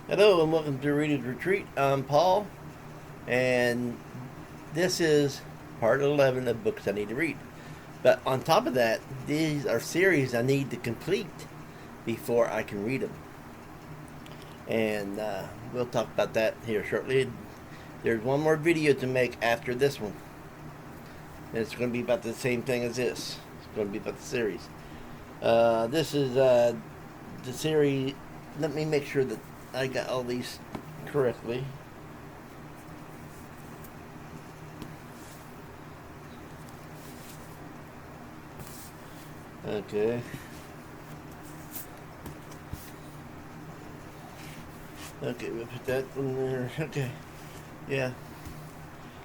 Hello and welcome to Reader's Retreat. I'm Paul, and this is part 11 of books I need to read. But on top of that, these are series I need to complete before I can read them. And we'll talk about that here shortly. There's one more video to make after this one. And it's going to be about the same thing as this. It's going to be about the series. This is the series. Let me make sure that I got all these correctly. Okay. Okay, we'll put that one there. Okay. Yeah.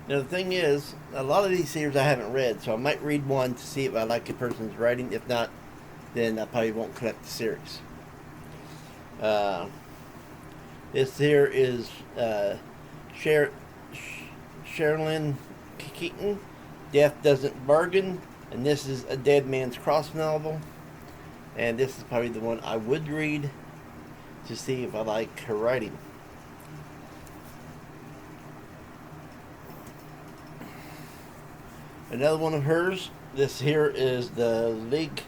Now the thing is, a lot of these series I haven't read, so I might read one to see if I like a person's writing. If not, then I probably won't collect the series. Uh, this here is Sher- Sherilyn Keaton, Death Doesn't Bargain, and this is a Dead Man's Cross novel. And this is probably the one I would read to see if I like her writing. Another one of hers. This here is the League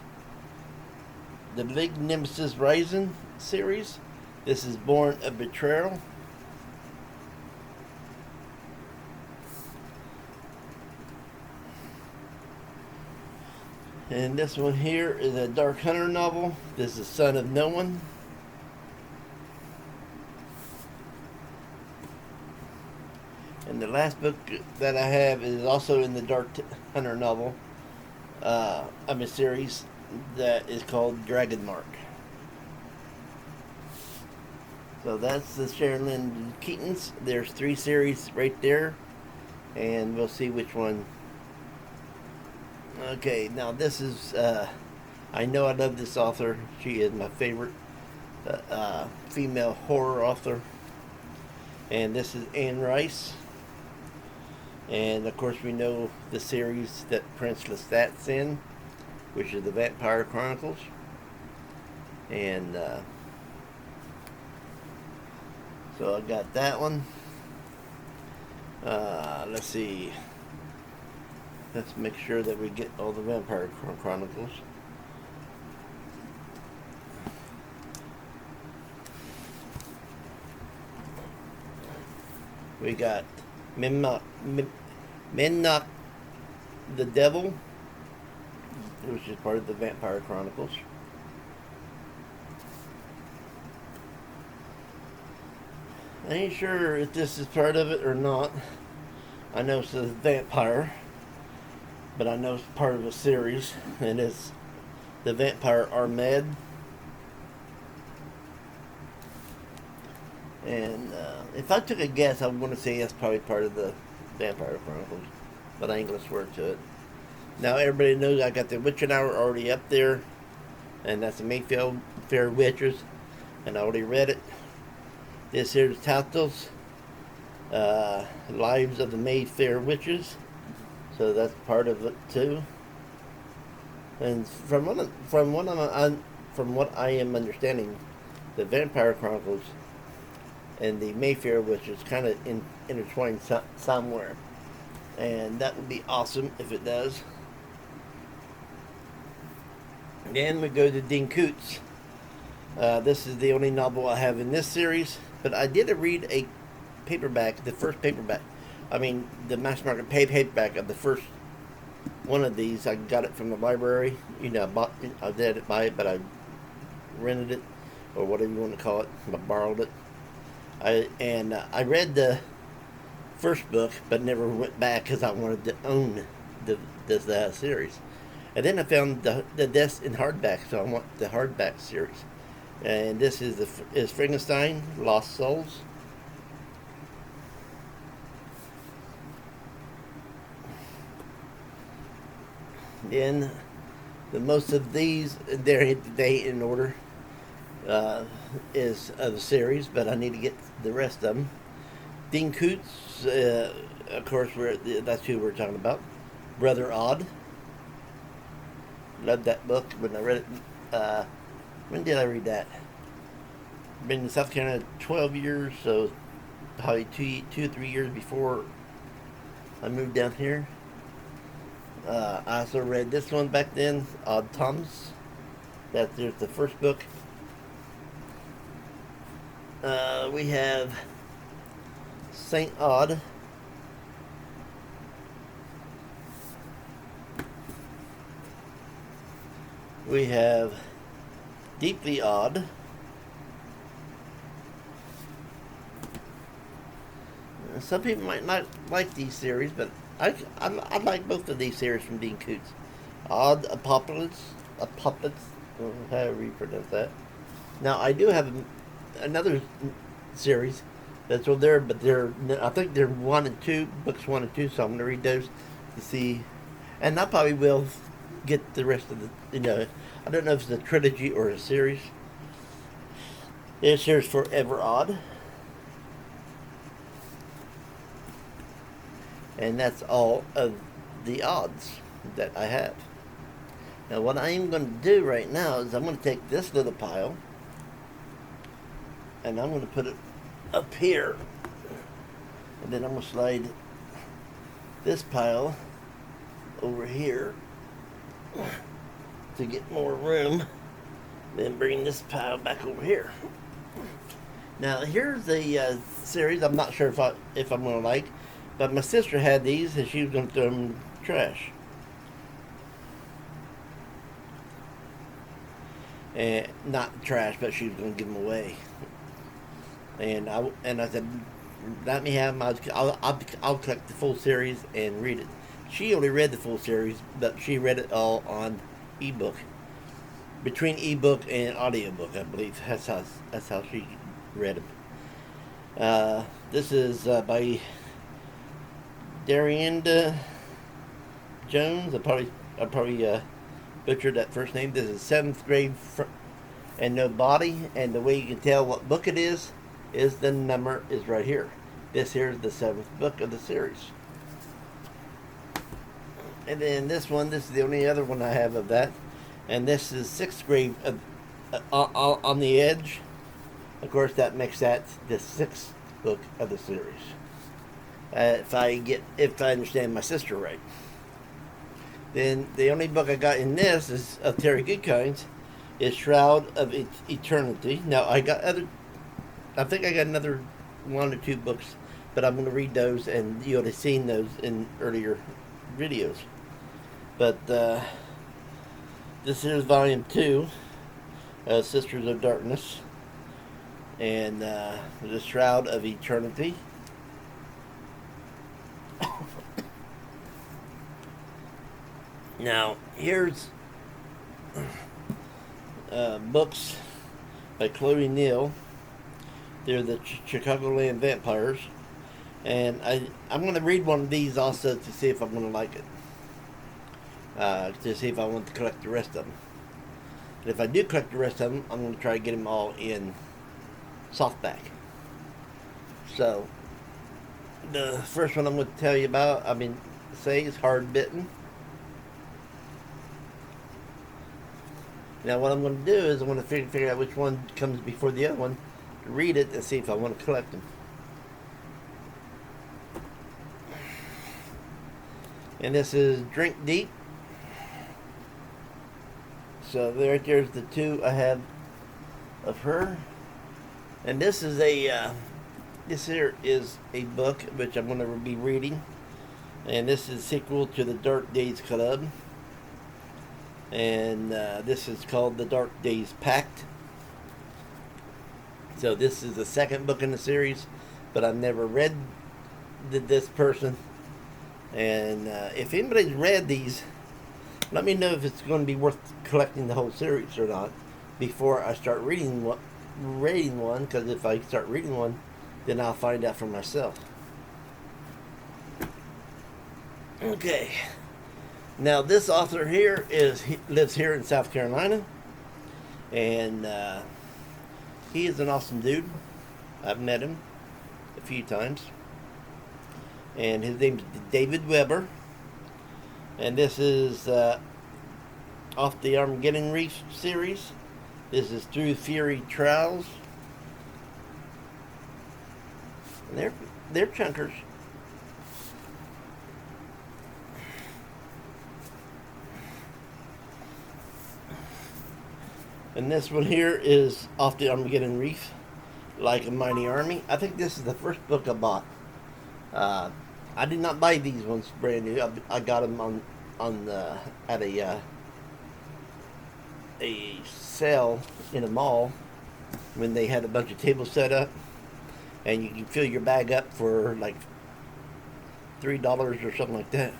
Nemesis Rising series. This is Born a Betrayal. And this one here is a Dark Hunter novel. This is Son of No One. And the last book that I have is also in the Dark Hunter novel. Of a series that is called Dragon Mark. So that's the Sherilyn Keatons. There's 3 series right there, and we'll see which one. Okay, now this is. I know I love this author. She is my favorite female horror author, and this is Anne Rice. And of course, we know the series that Prince Lestat's in, which is the Vampire Chronicles. And so I got that one. Let's see. Let's make sure that we get all the Vampire Chronicles. We got Mennock the Devil, which is part of the Vampire Chronicles. I ain't sure if this is part of it or not. I know it says vampire, but I know it's part of a series, and it's the Vampire are Mad. And if I took a guess, I would want to say that's probably part of the Vampire Chronicles, but I ain't gonna swear to it. Now everybody knows I got the Witching Hour already up there, and that's the Mayfair Witches, and I already read it. This here's Titles, Lives of the Mayfair Witches, so that's part of it too. And from what I am understanding, the Vampire Chronicles and the Mayfair Witches kind of intertwined somewhere, and that would be awesome if it does. Then we go to Dean Koontz. This is the only novel I have in this series, but I did read a paperback, the first paperback. I mean, the mass market paperback of the first one of these. I got it from the library. I didn't buy it, but I rented it, or whatever you want to call it. I borrowed it. I read the first book, but never went back because I wanted to own the series. And then I found the Death in hardback, so I want the hardback series. And this is Frankenstein, Lost Souls. Then the most of these, they in order, is of the series, but I need to get the rest of them. Dean Koontz, of course, that's who we're talking about. Brother Odd. Loved that book when I read it. When did I read that? been in South Carolina 12 years, so probably 2 or 3 years before I moved down here. I also read this one back then, Odd Thomas. There's the first book. We have Saint Odd. We have Deeply Odd. Some people might not like these series, but I like both of these series from Dean Koontz. Odd Apocalypse, however you pronounce that. Now I do have another series that's over there, but I think they're books 1 and 2, so I'm going to read those to see, and I probably will get the rest of the. I don't know if it's a trilogy or a series. This here's Forever Odd. And that's all of the odds that I have. Now what I am going to do right now is I'm going to take this little pile and I'm going to put it up here. And then I'm going to slide this pile over here to get more room. Then bring this pile back over here. Now here's a series I'm not sure if I'm going to like. But my sister had these and she was going to throw them in the trash. And not trash, but she was going to give them away. And I said, let me have them. I'll collect the full series and read it. She only read the full series, but she read it all on ebook. Between ebook and audiobook, I believe. That's how she read them. This is by Darienda Jones. I probably butchered that first name. This is 7th grade and no body. And the way you can tell what book it is the number is right here. This here is the 7th book of the series. And then this is the only other one I have of that. And this is 6th grade on the edge. Of course, that makes that the 6th book of the series. If I understand my sister right. Then the only book I got in this is of Terry Goodkind, is Shroud of Eternity. Now I think I got another 1 or 2 books, but I'm going to read those, and you would have seen those in earlier videos. But this is volume 2, Sisters of Darkness, and the Shroud of Eternity. Now, here's books by Chloe Neal. They're the Chicagoland Vampires. And I'm going to read one of these also to see if I'm going to like it. To see if I want to collect the rest of them. And if I do collect the rest of them, I'm going to try to get them all in softback. So, the first one I'm going to tell you about, is Hard Bitten. Now what I'm going to do is I'm going to figure out which one comes before the other one, read it, and see if I want to collect them. And this is Drink Deep. So there's the 2 I have of her. And this here is a book which I'm going to be reading. And this is a sequel to the Dark Days Club. And this is called The Dark Days Pact. So this is the 2nd book in the series, but I've never read this person. And if anybody's read these, let me know if it's going to be worth collecting the whole series or not before I start reading one. Because if I start reading one, then I'll find out for myself. Okay. Now this author here lives here in South Carolina, and he is an awesome dude. I've met him a few times, and his name's David Weber, and this is off the Armageddon Reef series. This is Through Fury Trials, And they're chunkers. And this one here is Off the Armageddon Reef, Like a Mighty Army. I think this is the first book I bought. I did not buy these ones brand new. I got them on at a sale in a mall when they had a bunch of tables set up, and you can fill your bag up for like $3 or something like that.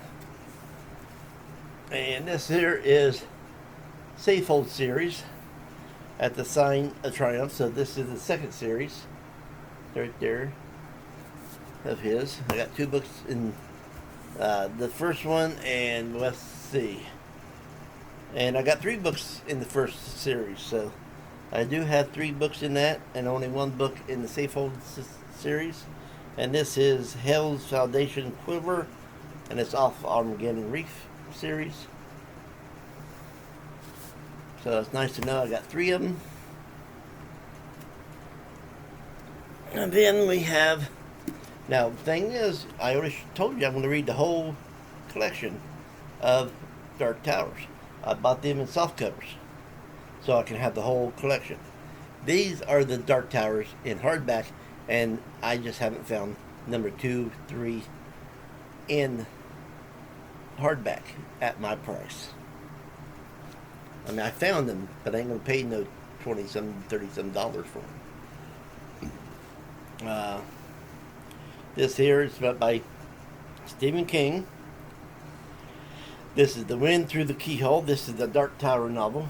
And this here is Safehold series at the Sign of Triumph. So this is the second series right there of his. I got 2 books in the first one, and let's see. And I got 3 books in the first series, so I do have 3 books in that, and only 1 book in the Safehold series. And this is Hell's Foundation Quiver, and it's Off Armageddon Reef series. So it's nice to know I got 3 of them. And then we have, now the thing is, I already told you I'm going to read the whole collection of Dark Towers. I bought them in soft covers so I can have the whole collection. These are the Dark Towers in hardback, and I just haven't found number 2, 3 in hardback at my price. I mean, I found them, but I ain't gonna pay no $20-some, $30-some for them. This here is by Stephen King. This is The Wind Through the Keyhole. This is the Dark Tower novel.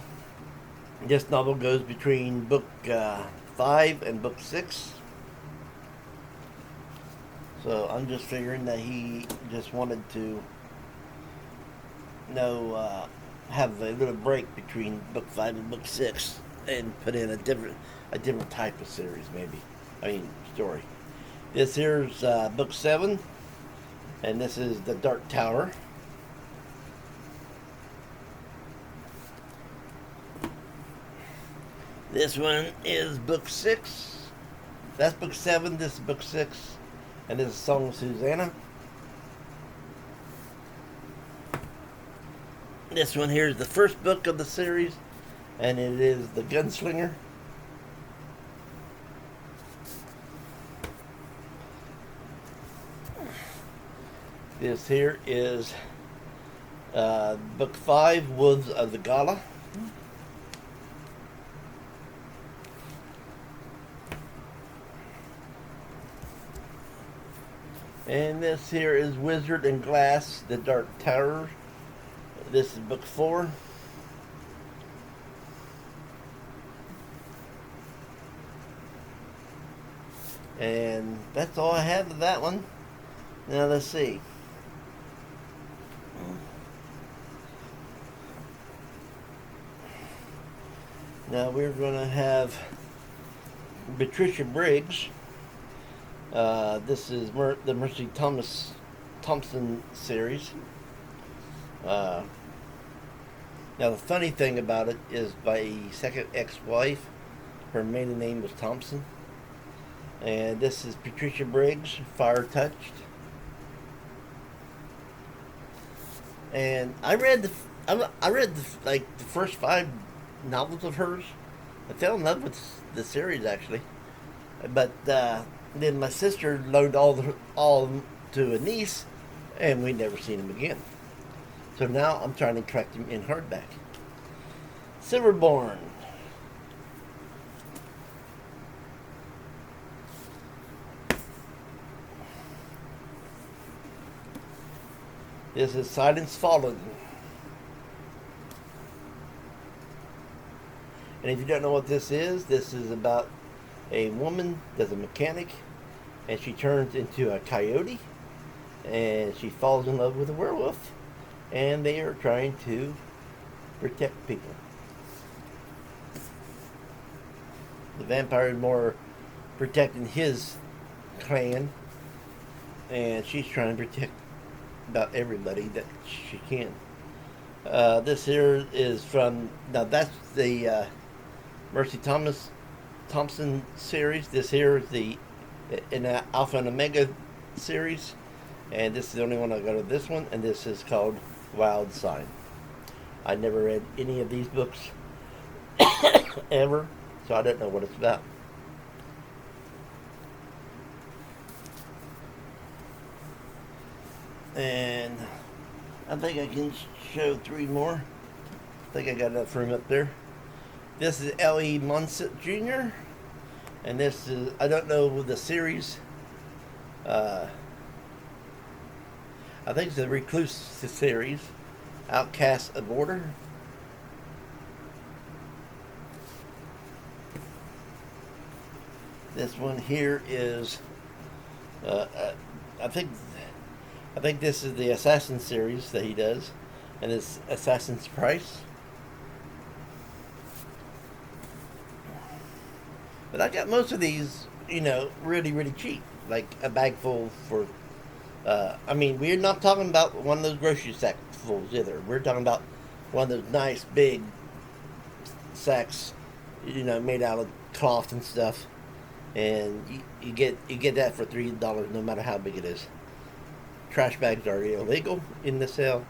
This novel goes between book 5 and book 6. So I'm just figuring that he just wanted to have a little break between book 5 and book 6 and put in a different type of series, maybe. I mean, story. This here's book 7, and this is the Dark Tower. This one is book 6. That's book 7. This is book 6. And this is Song of Susanna. This one here is the first book of the series, and it is The Gunslinger. This here is book 5, Woods of the Gala. And this here is Wizard and Glass, The Dark Tower. This is book 4. And that's all I have of that one. Now let's see. Now we're going to have Patricia Briggs. This is the Mercy Thompson series. Now the funny thing about it is my second ex-wife, her maiden name was Thompson. And this is Patricia Briggs, Fire Touched. And I read the first 5 novels of hers. I fell in love with the series actually, but then my sister loaned all of them to a niece, and we never seen them again. So now I'm trying to track them in hardback. Silverborn. This is Silence Fallen. And if you don't know what this is about a woman that's a mechanic, and she turns into a coyote, and she falls in love with a werewolf, and they are trying to protect people. The vampire is more protecting his clan, and she's trying to protect about everybody that she can. This here is from, now that's the Mercy Thompson series. This here is the in the Alpha and Omega series, and this is the only one I got of this one, and this is called Wild Sign. I never read any of these books ever, so I don't know what it's about. And I think I can show three more. I think I got enough room up there. This is L.E. Monsett Jr. And this is, I don't know the series. I think it's the Recluse series. Outcast of Order. This one here is, I think this is the Assassin series that he does, and it's Assassin's Price. But I got most of these, really, really cheap, like a bag full for. I mean, we're not talking about one of those grocery sack fulls either. We're talking about one of those nice big sacks, made out of cloth and stuff, and you get that for $3, no matter how big it is. Trash bags are illegal in the sale,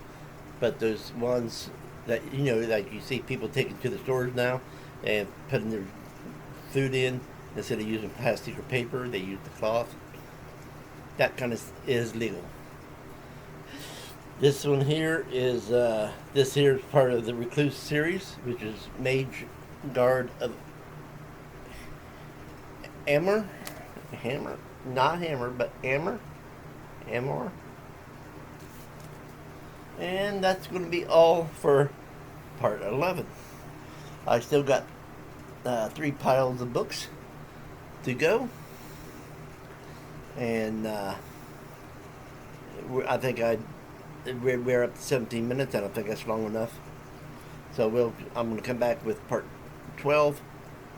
but those ones that like you see people taking to the stores now and putting their food in, instead of using plastic or paper, they use the cloth. That kind of is legal. This one here is part of the Recluse series, which is Mage Guard of Hammer, not Hammer, but Amor. And that's going to be all for part 11. I still got 3 piles of books to go, and I think we're up to 17 minutes. I don't think that's long enough. So I'm going to come back with part 12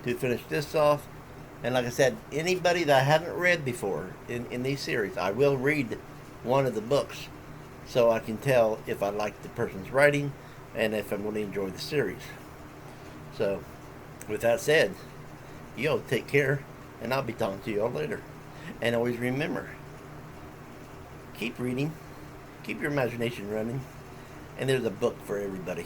to finish this off. And like I said, anybody that I haven't read before in these series, I will read one of the books, so I can tell if I like the person's writing and if I'm going to enjoy the series. So, with that said, y'all take care, and I'll be talking to y'all later. And always remember, keep reading, keep your imagination running, and there's a book for everybody.